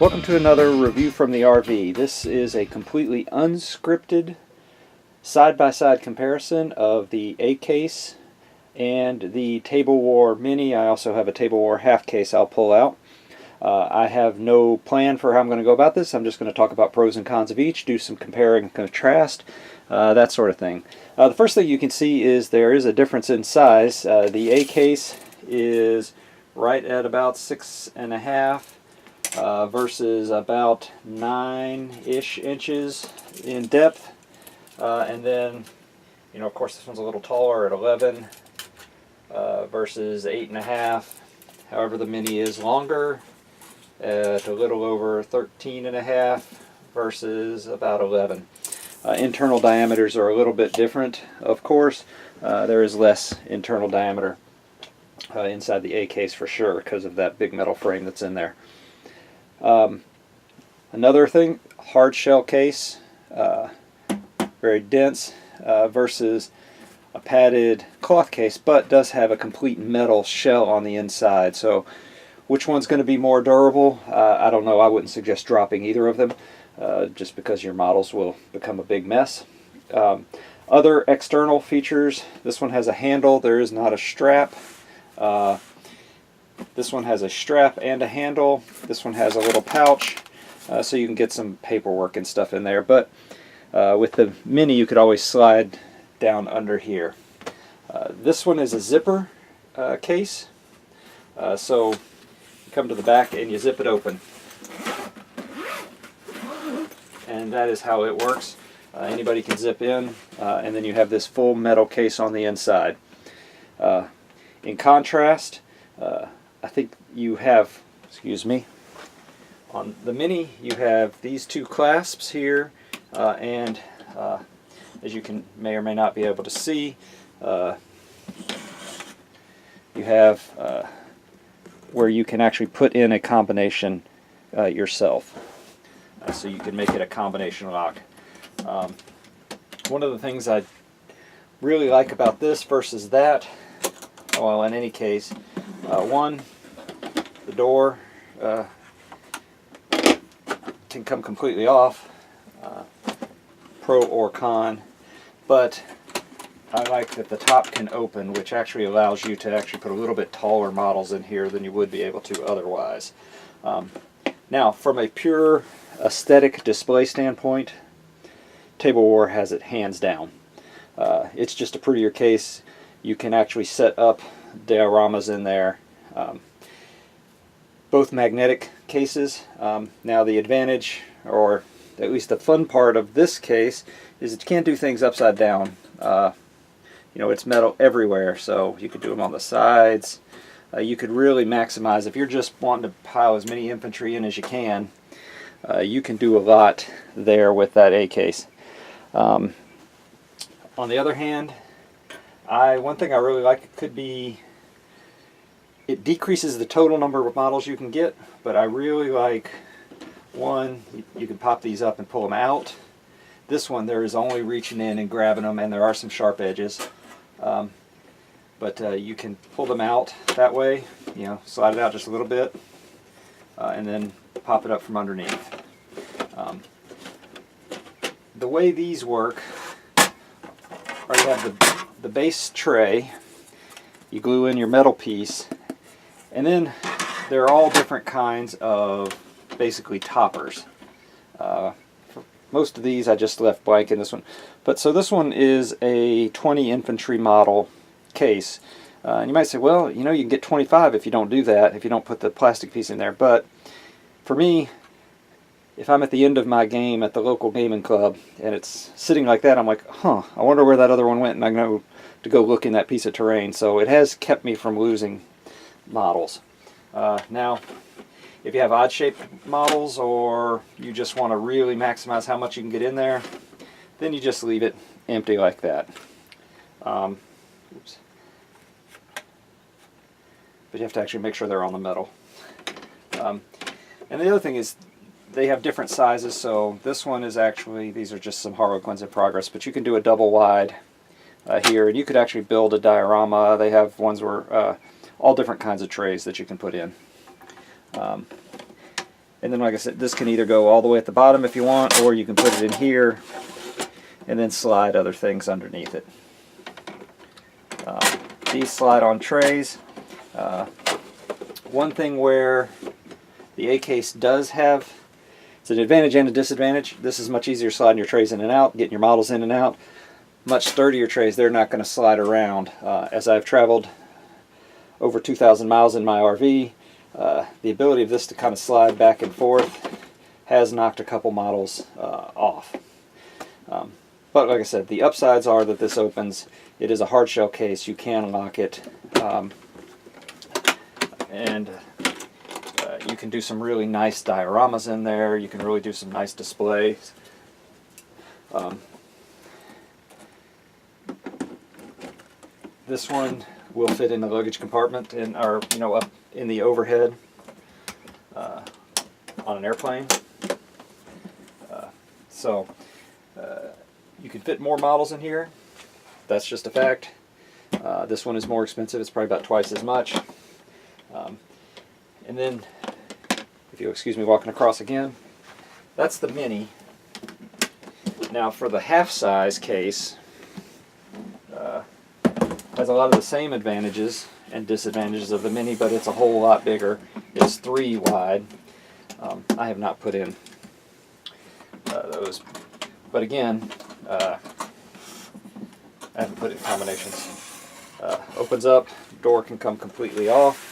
Welcome to another review from the RV. This is a completely unscripted side-by-side comparison of the A case and the Tablewar Mini. I also have a Tablewar half case I'll pull out. I have no plan for how I'm going to go about this. I'm just going to talk about pros and cons of each, do some compare and contrast, that sort of thing. The first thing you can see is there is a difference in size. The A case is right at about 6.5 versus about 9-ish inches in depth. And then, of course, this one's a little taller at 11 versus 8.5. However, the Mini is longer at a little over 13.5 versus about 11. Internal diameters are a little bit different, of course. There is less internal diameter inside the A case for sure because of that big metal frame that's in there. Another thing, hard shell case, very dense versus a padded cloth case, but does have a complete metal shell on the inside. So which one's going to be more durable? I don't know. I wouldn't suggest dropping either of them just because your models will become a big mess. Other external features, this one has a handle. There is not a strap. This one has a strap and a handle. This one has a little pouch so you can get some paperwork and stuff in there. But with the Mini, you could always slide down under here. This one is a zipper case. So you come to the back and you zip it open. And that is how it works. Anybody can zip in, and then you have this full metal case on the inside. In contrast, I think you have, on the Mini you have these two clasps here, and as you may or may not be able to see, you have where you can actually put in a combination yourself. So you can make it a combination lock. One of the things I really like about this versus that, well, in any case, one, the door can come completely off, pro or con, but I like that the top can open, which actually allows you to actually put a little bit taller models in here than you would be able to otherwise. Now, from a pure aesthetic display standpoint, Tablewar has it hands down. It's just a prettier case. You can actually set up dioramas in there. Both magnetic cases. Now the advantage, or at least the fun part of this case, is that you can't do things upside down. It's metal everywhere, so you could do them on the sides. You could really maximize, if you're just wanting to pile as many infantry in as you can do a lot there with that A case. On the other hand, one thing I really like could be, it decreases the total number of models you can get, but I really like, one, you can pop these up and pull them out. This one, there is only reaching in and grabbing them, and there are some sharp edges. But you can pull them out that way, slide it out just a little bit, and then pop it up from underneath. The way these work, or you have the base tray, you glue in your metal piece, and then there are all different kinds of basically toppers. For most of these I just left blank in this one. But so this one is a 20 infantry model case. And you might say, well, you can get 25 if you don't do that, if you don't put the plastic piece in there. But for me, if I'm at the end of my game at the local gaming club and it's sitting like that, I'm like, I wonder where that other one went, and I know to go look in that piece of terrain. So it has kept me from losing models. Now, if you have odd-shaped models, or you just want to really maximize how much you can get in there, then you just leave it empty like that. Oops. But you have to actually make sure they're on the metal. And the other thing is, they have different sizes. So this one is actually, these are just some Harlequins in progress, but you can do a double wide here, and you could actually build a diorama. They have ones where all different kinds of trays that you can put in. And then, like I said, this can either go all the way at the bottom if you want, or you can put it in here and then slide other things underneath it. These slide on trays. One thing where the A-case does have, it's an advantage and a disadvantage. This is much easier sliding your trays in and out, getting your models in and out. Much sturdier trays, they're not going to slide around. As I've traveled over 2,000 miles in my RV, the ability of this to kind of slide back and forth has knocked a couple models off. But like I said, the upsides are that this opens. It is a hard shell case. You can lock it. And you can do some really nice dioramas in there. You can really do some nice displays. This one will fit in the luggage compartment in our, up in the overhead on an airplane. You can fit more models in here. That's just a fact. This one is more expensive. It's probably about twice as much. And then, if you'll excuse me walking across again, that's the Mini. Now for the half-size case, has a lot of the same advantages and disadvantages of the Mini, but it's a whole lot bigger. It's 3 wide. I have not put in those, but again, I haven't put it in combinations. Opens up, door can come completely off.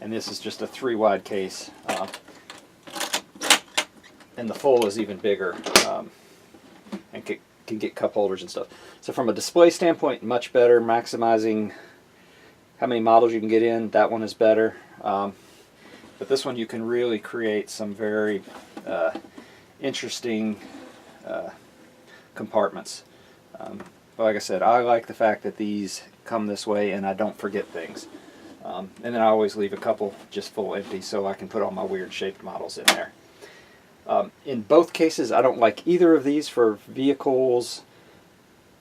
And this is just a 3 wide case. And the full is even bigger. And can get cup holders and stuff. So from a display standpoint, much better. Maximizing how many models you can get in, that one is better. But this one you can really create some very interesting compartments. Like I said, I like the fact that these come this way and I don't forget things. And then I always leave a couple just full empty so I can put all my weird shaped models in there. In both cases, I don't like either of these for vehicles,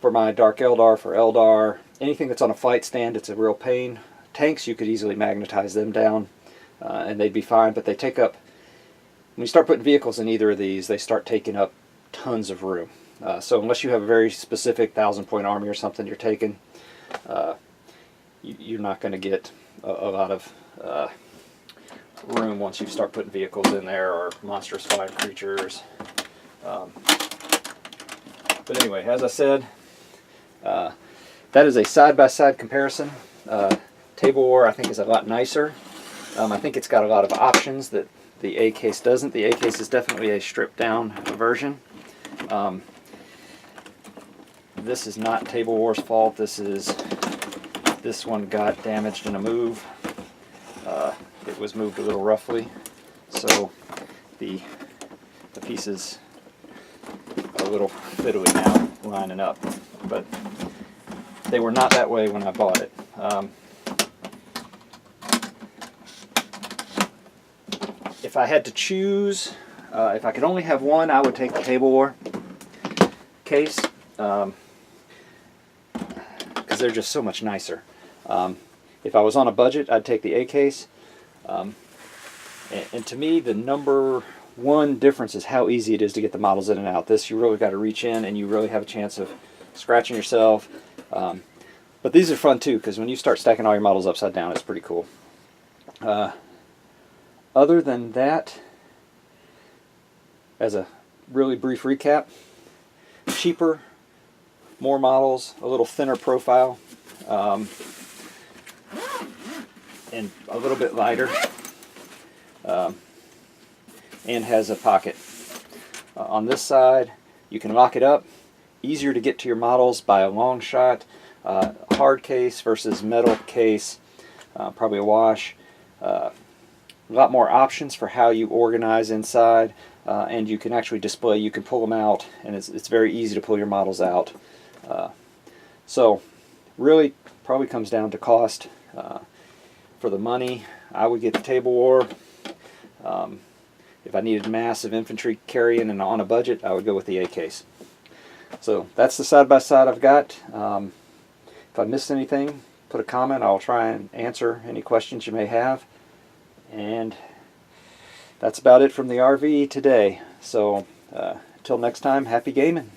for my Dark Eldar, for Eldar. Anything that's on a flight stand, it's a real pain. Tanks, you could easily magnetize them down and they'd be fine, but they take up, when you start putting vehicles in either of these, they start taking up tons of room. So unless you have a very specific 1,000-point army or something you're taking, you're not going to get a lot of room once you start putting vehicles in there or monstrous flying creatures. But anyway, as I said, that is a side-by-side comparison. Tablewar I think is a lot nicer. I think it's got a lot of options that the A-case doesn't. The A-case is definitely a stripped-down version. This is not Tablewar's fault. This one got damaged in a move. It was moved a little roughly, so the piece is a little fiddly now, lining up. But they were not that way when I bought it. If I had to choose, if I could only have one, I would take the Tablewar case, because they're just so much nicer. If I was on a budget, I'd take the A case. And to me, the number one difference is how easy it is to get the models in and out. This, you really got to reach in and you really have a chance of scratching yourself. But these are fun too, because when you start stacking all your models upside down, it's pretty cool. Other than that, as a really brief recap, cheaper, more models, a little thinner profile, and a little bit lighter, and has a pocket. On this side, you can lock it up, easier to get to your models by a long shot. Hard case versus metal case, probably a wash. A lot more options for how you organize inside, and you can actually display, you can pull them out, and it's very easy to pull your models out. So really probably comes down to cost. For the money, I would get the Tablewar. If I needed massive infantry carrying and on a budget, I would go with the A case. So that's the side-by-side I've got. If I missed anything, put a comment. I'll try and answer any questions you may have. And that's about it from the RV today. So until next time, happy gaming.